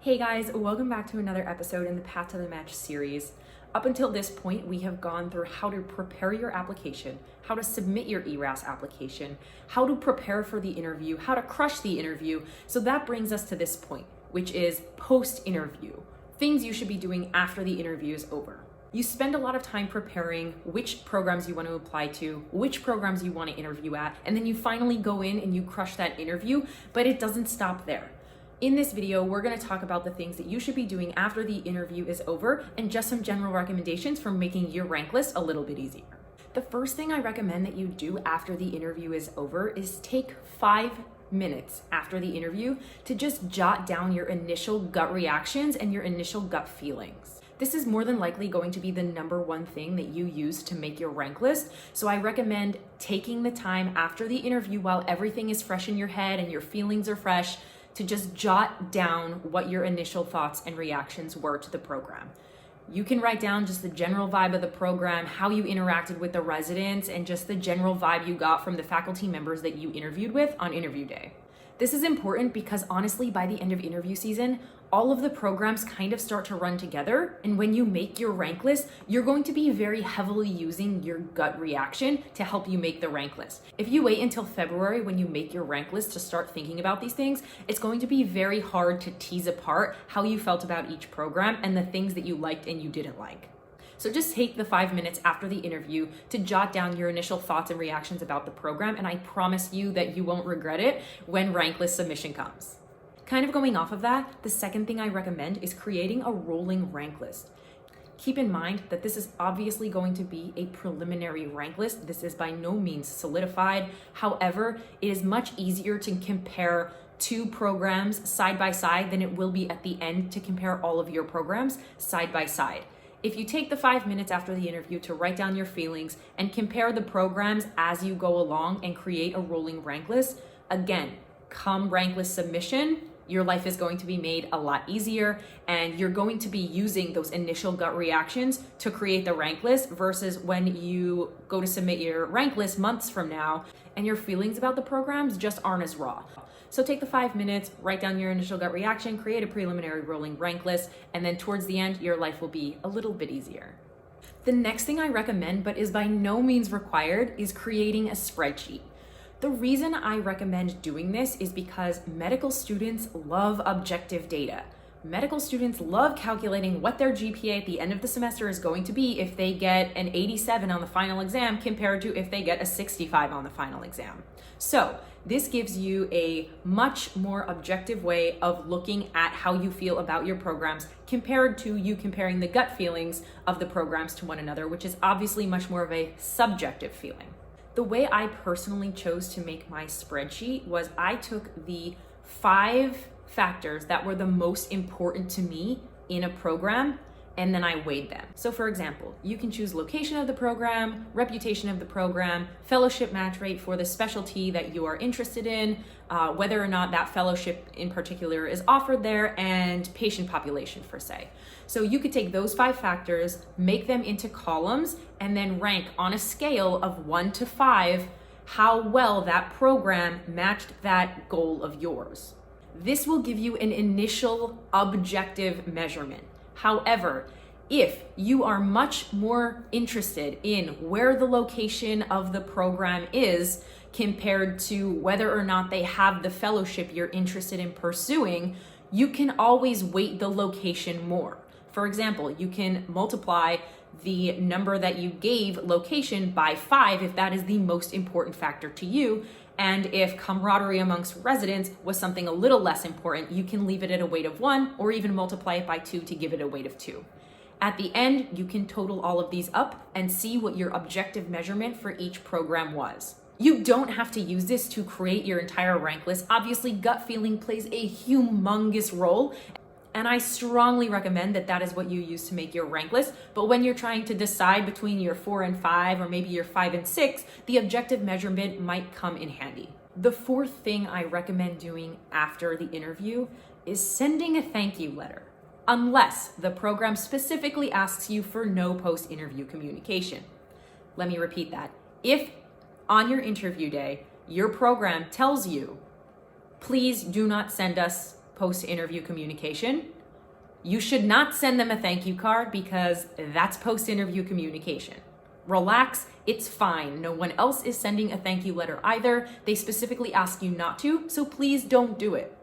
Hey guys, welcome back to another episode in the Path to the Match series. Up until this point, we have gone through how to prepare your application, how to submit your ERAS application, how to prepare for the interview, how to crush the interview. So that brings us to this point, which is post-interview, things you should be doing after the interview is over. You spend a lot of time preparing which programs you want to apply to, which programs you want to interview at, and then you finally go in and you crush that interview, but it doesn't stop there. In this video, we're going to talk about the things that you should be doing after the interview is over and just some general recommendations for making your rank list a little bit easier. The first thing I recommend that you do after the interview is over is take 5 minutes after the interview to just jot down your initial gut reactions and your initial gut feelings. This is more than likely going to be the number one thing that you use to make your rank list. So I recommend taking the time after the interview while everything is fresh in your head and your feelings are fresh to just jot down what your initial thoughts and reactions were to the program. You can write down just the general vibe of the program, how you interacted with the residents, and just the general vibe you got from the faculty members that you interviewed with on interview day. This is important because honestly, by the end of interview season, all of the programs kind of start to run together. And when you make your rank list, you're going to be very heavily using your gut reaction to help you make the rank list. If you wait until February when you make your rank list to start thinking about these things, it's going to be very hard to tease apart how you felt about each program and the things that you liked and you didn't like. So just take the 5 minutes after the interview to jot down your initial thoughts and reactions about the program, and I promise you that you won't regret it when rank list submission comes. Kind of going off of that, the second thing I recommend is creating a rolling rank list. Keep in mind that this is obviously going to be a preliminary rank list. This is by no means solidified. However, it is much easier to compare two programs side by side than it will be at the end to compare all of your programs side by side. If you take the 5 minutes after the interview to write down your feelings and compare the programs as you go along and create a rolling rank list, again, come rank list submission, your life is going to be made a lot easier and you're going to be using those initial gut reactions to create the rank list versus when you go to submit your rank list months from now and your feelings about the programs just aren't as raw. So take the 5 minutes, write down your initial gut reaction, create a preliminary rolling rank list, and then towards the end, your life will be a little bit easier. The next thing I recommend, but is by no means required, is creating a spreadsheet. The reason I recommend doing this is because medical students love objective data. Medical students love calculating what their GPA at the end of the semester is going to be if they get an 87 on the final exam compared to if they get a 65 on the final exam. So this gives you a much more objective way of looking at how you feel about your programs compared to you comparing the gut feelings of the programs to one another, which is obviously much more of a subjective feeling. The way I personally chose to make my spreadsheet was I took the 5 factors that were the most important to me in a program and then I weighed them. So for example, you can choose location of the program, reputation of the program, fellowship match rate for the specialty that you are interested in, whether or not that fellowship in particular is offered there, and patient population per se. So you could take those 5 factors, make them into columns, and then rank on a scale of 1 to 5 how well that program matched that goal of yours. This will give you an initial objective measurement. However, if you are much more interested in where the location of the program is compared to whether or not they have the fellowship you're interested in pursuing, you can always weight the location more. For example, you can multiply the number that you gave location by 5 if that is the most important factor to you. And if camaraderie amongst residents was something a little less important, you can leave it at a weight of 1 or even multiply it by 2 to give it a weight of 2. At the end, you can total all of these up and see what your objective measurement for each program was. You don't have to use this to create your entire rank list. Obviously, gut feeling plays a humongous role. And I strongly recommend that that is what you use to make your rank list. But when you're trying to decide between your 4 and 5, or maybe your 5 and 6, the objective measurement might come in handy. The fourth thing I recommend doing after the interview is sending a thank you letter, unless the program specifically asks you for no post-interview communication. Let me repeat that. If on your interview day, your program tells you, please do not send us post-interview communication. You should not send them a thank you card because that's post-interview communication. Relax, it's fine. No one else is sending a thank you letter either. They specifically ask you not to, so please don't do it.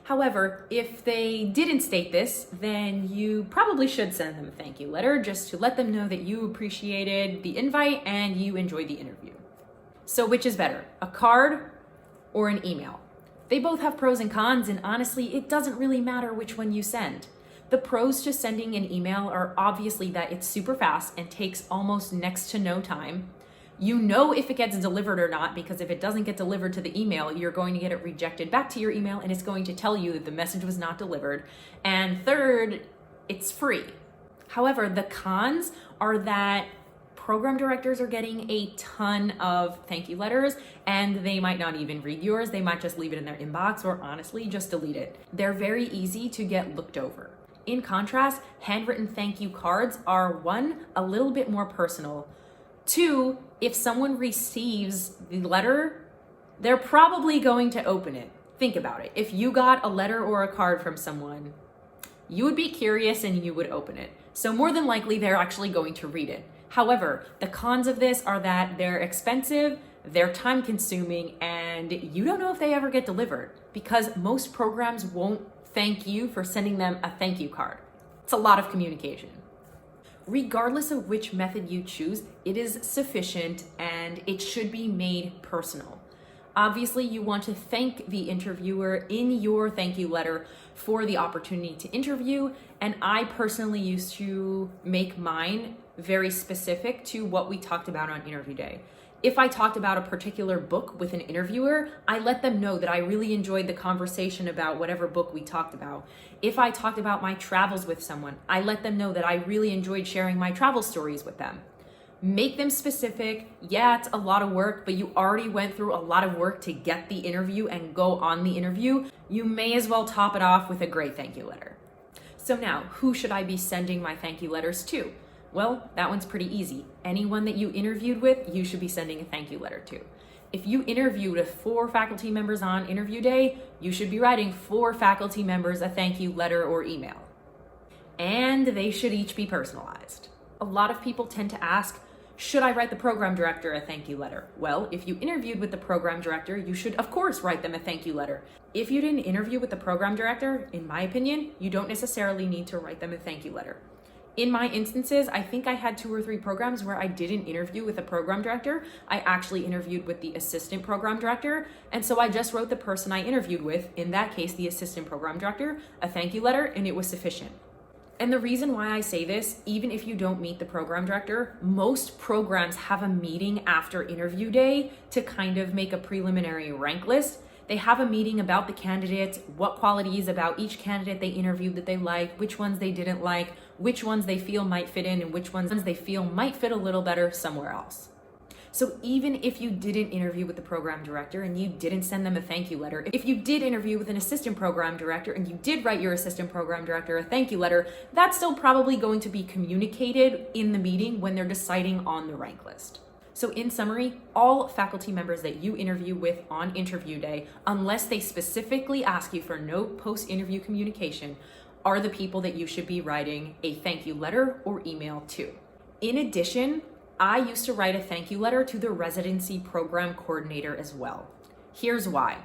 However, if they didn't state this, then you probably should send them a thank you letter just to let them know that you appreciated the invite and you enjoyed the interview. So which is better, a card or an email? They both have pros and cons, and honestly, it doesn't really matter which one you send. The pros to sending an email are obviously that it's super fast and takes almost next to no time. You know if it gets delivered or not, because if it doesn't get delivered to the email, you're going to get it rejected back to your email and it's going to tell you that the message was not delivered. And third, it's free. However, the cons are that program directors are getting a ton of thank you letters and they might not even read yours. They might just leave it in their inbox or honestly just delete it. They're very easy to get looked over. In contrast, handwritten thank you cards are 1, a little bit more personal. 2, if someone receives the letter, they're probably going to open it. Think about it. If you got a letter or a card from someone, you would be curious and you would open it. So more than likely, they're actually going to read it. However, the cons of this are that they're expensive, they're time consuming, and you don't know if they ever get delivered because most programs won't thank you for sending them a thank you card. It's a lot of communication. Regardless of which method you choose, it is sufficient and it should be made personal. Obviously, you want to thank the interviewer in your thank you letter for the opportunity to interview, and I personally used to make mine very specific to what we talked about on interview day. If I talked about a particular book with an interviewer, I let them know that I really enjoyed the conversation about whatever book we talked about. If I talked about my travels with someone, I let them know that I really enjoyed sharing my travel stories with them. Make them specific. Yeah, it's a lot of work, but you already went through a lot of work to get the interview and go on the interview. You may as well top it off with a great thank you letter. So now, who should I be sending my thank you letters to? Well, that one's pretty easy. Anyone that you interviewed with, you should be sending a thank you letter to. If you interviewed with 4 faculty members on interview day, you should be writing 4 faculty members a thank you letter or email. And they should each be personalized. A lot of people tend to ask, should I write the program director a thank you letter? Well, if you interviewed with the program director, you should of course write them a thank you letter. If you didn't interview with the program director, in my opinion, you don't necessarily need to write them a thank you letter. In my instances, I think I had 2 or 3 programs where I didn't interview with a program director. I actually interviewed with the assistant program director. And so I just wrote the person I interviewed with, in that case, the assistant program director, a thank you letter, and it was sufficient. And the reason why I say this, even if you don't meet the program director, most programs have a meeting after interview day to kind of make a preliminary rank list. They have a meeting about the candidates, what qualities about each candidate they interviewed that they liked, which ones they didn't like, which ones they feel might fit in, and which ones they feel might fit a little better somewhere else. So even if you didn't interview with the program director and you didn't send them a thank you letter, if you did interview with an assistant program director and you did write your assistant program director a thank you letter, that's still probably going to be communicated in the meeting when they're deciding on the rank list. So in summary, all faculty members that you interview with on interview day, unless they specifically ask you for no post-interview communication, are the people that you should be writing a thank you letter or email to. In addition, I used to write a thank you letter to the residency program coordinator as well. Here's why.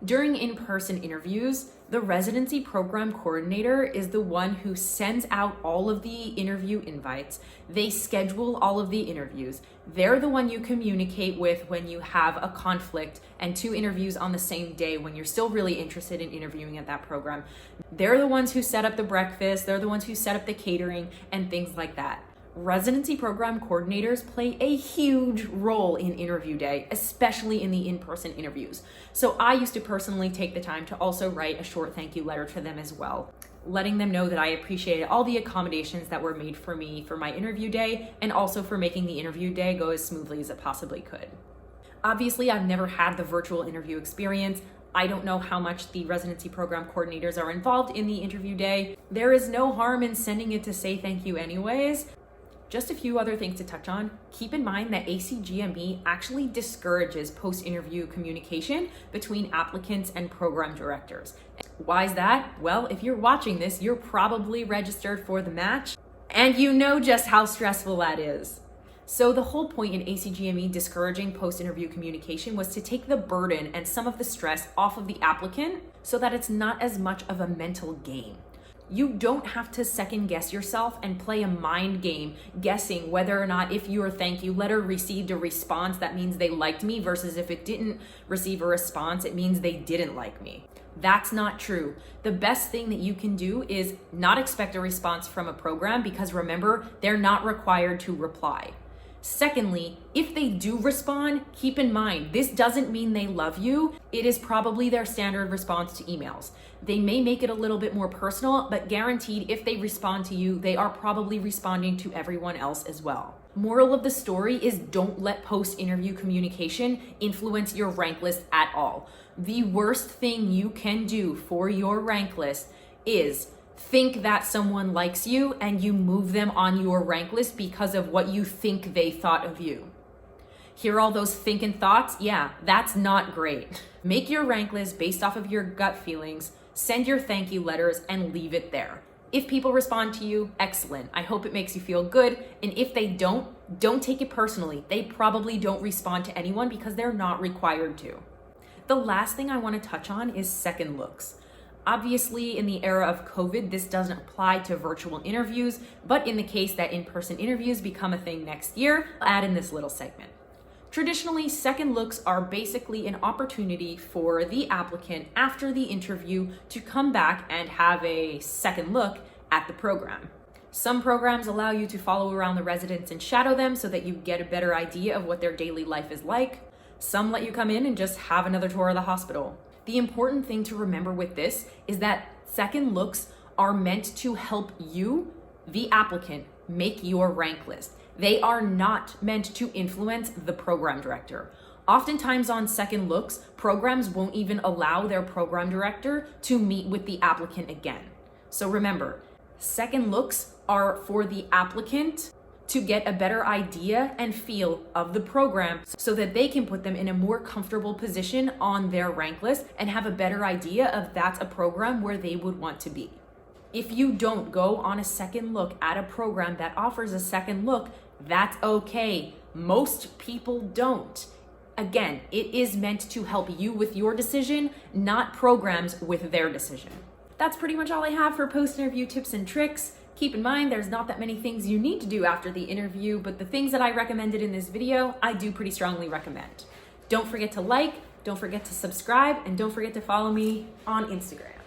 During in-person interviews, the residency program coordinator is the one who sends out all of the interview invites. They schedule all of the interviews. They're the one you communicate with when you have a conflict and 2 interviews on the same day when you're still really interested in interviewing at that program. They're the ones who set up the breakfast. They're the ones who set up the catering and things like that. Residency program coordinators play a huge role in interview day, especially in the in-person interviews. So I used to personally take the time to also write a short thank you letter to them as well, letting them know that I appreciated all the accommodations that were made for me for my interview day and also for making the interview day go as smoothly as it possibly could. Obviously, I've never had the virtual interview experience. I don't know how much the residency program coordinators are involved in the interview day. There is no harm in sending it to say thank you anyways. Just a few other things to touch on. Keep in mind that ACGME actually discourages post-interview communication between applicants and program directors. Why is that? Well, if you're watching this, you're probably registered for the match, and you know just how stressful that is. So the whole point in ACGME discouraging post-interview communication was to take the burden and some of the stress off of the applicant so that it's not as much of a mental game. You don't have to second guess yourself and play a mind game guessing whether or not if your thank you letter received a response, that means they liked me, versus if it didn't receive a response, it means they didn't like me. That's not true. The best thing that you can do is not expect a response from a program, because remember, they're not required to reply. Secondly, if they do respond, keep in mind, this doesn't mean they love you. It is probably their standard response to emails. They may make it a little bit more personal, but guaranteed if they respond to you, they are probably responding to everyone else as well. Moral of the story is don't let post-interview communication influence your rank list at all. The worst thing you can do for your rank list is think that someone likes you and you move them on your rank list because of what you think they thought of you. Hear all those thinking thoughts? Yeah, that's not great. Make your rank list based off of your gut feelings, send your thank you letters, and leave it there. If people respond to you, excellent. I hope it makes you feel good. And if they don't take it personally. They probably don't respond to anyone because they're not required to. The last thing I want to touch on is second looks. Obviously, in the era of COVID, this doesn't apply to virtual interviews, but in the case that in-person interviews become a thing next year, I'll add in this little segment. Traditionally, second looks are basically an opportunity for the applicant after the interview to come back and have a second look at the program. Some programs allow you to follow around the residents and shadow them so that you get a better idea of what their daily life is like. Some let you come in and just have another tour of the hospital. The important thing to remember with this is that second looks are meant to help you, the applicant, make your rank list. They are not meant to influence the program director. Oftentimes on second looks, programs won't even allow their program director to meet with the applicant again. So remember, second looks are for the applicant to get a better idea and feel of the program so that they can put them in a more comfortable position on their rank list and have a better idea of that's a program where they would want to be. If you don't go on a second look at a program that offers a second look, that's okay. Most people don't. Again, it is meant to help you with your decision, not programs with their decision. That's pretty much all I have for post-interview tips and tricks. Keep in mind, there's not that many things you need to do after the interview, but the things that I recommended in this video, I do pretty strongly recommend. Don't forget to like, don't forget to subscribe, and don't forget to follow me on Instagram.